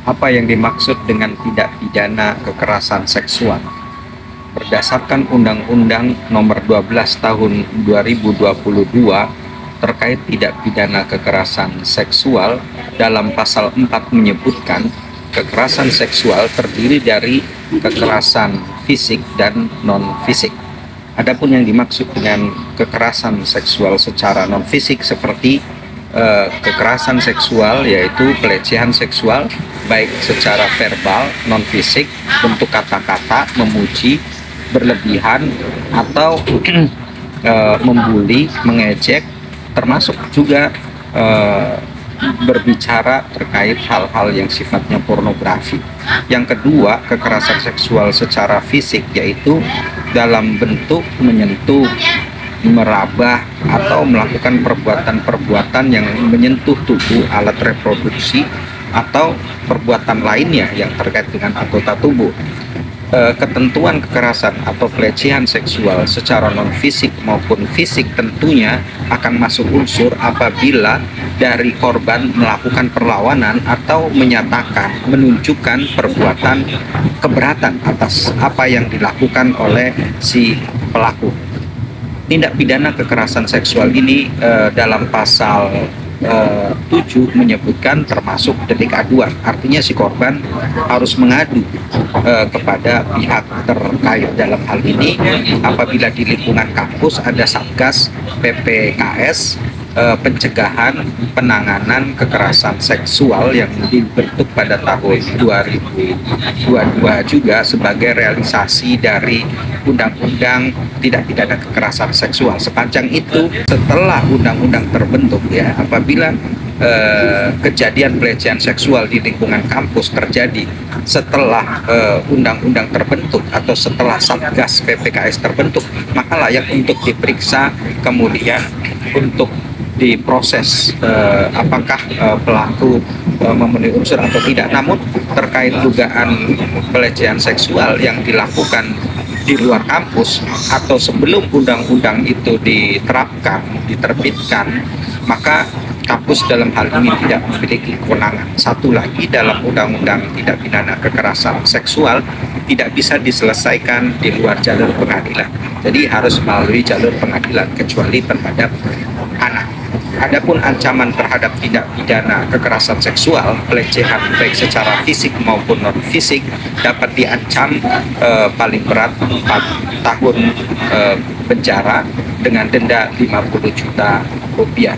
Apa yang dimaksud dengan tindak pidana kekerasan seksual? Berdasarkan Undang-Undang Nomor 12 Tahun 2022 terkait tindak pidana kekerasan seksual, dalam pasal 4 menyebutkan kekerasan seksual terdiri dari kekerasan fisik dan non-fisik. Adapun yang dimaksud dengan kekerasan seksual secara non-fisik seperti kekerasan seksual yaitu pelecehan seksual baik secara verbal, non-fisik, bentuk kata-kata, memuji, berlebihan, atau membuli, mengejek, termasuk juga berbicara terkait hal-hal yang sifatnya pornografi. Yang kedua, kekerasan seksual secara fisik yaitu dalam bentuk menyentuh, meraba, atau melakukan perbuatan-perbuatan yang menyentuh tubuh, alat reproduksi, atau perbuatan lainnya yang terkait dengan anggota tubuh. Ketentuan kekerasan atau pelecehan seksual secara non-fisik maupun fisik tentunya akan masuk unsur apabila dari korban melakukan perlawanan atau menyatakan, menunjukkan perbuatan keberatan atas apa yang dilakukan oleh si pelaku. Tindak pidana kekerasan seksual ini dalam pasal 7 menyebutkan termasuk delik aduan, artinya si korban harus mengadu kepada pihak terkait. Dalam hal ini apabila di lingkungan kampus ada Satgas PPKS pencegahan penanganan kekerasan seksual yang dibentuk pada tahun 2022 juga sebagai realisasi dari Undang-Undang Tindak Pidana Kekerasan Seksual. Sepanjang itu setelah undang-undang terbentuk, ya, apabila kejadian pelecehan seksual di lingkungan kampus terjadi setelah undang-undang terbentuk atau setelah Satgas PPKS terbentuk, maka layak untuk diperiksa, kemudian untuk diproses apakah pelaku memenuhi unsur atau tidak. Namun terkait dugaan pelecehan seksual yang dilakukan di luar kampus atau sebelum undang-undang itu diterbitkan, maka kampus dalam hal ini tidak memiliki kewenangan. Satu lagi, dalam Undang-Undang Tindak Pidana Kekerasan Seksual tidak bisa diselesaikan di luar jalur pengadilan. Jadi harus melalui jalur pengadilan kecuali terhadap anak. Adapun ancaman terhadap tindak pidana kekerasan seksual, pelecehan baik secara fisik maupun non fisik dapat diancam paling berat 4 tahun penjara dengan denda 50 juta rupiah.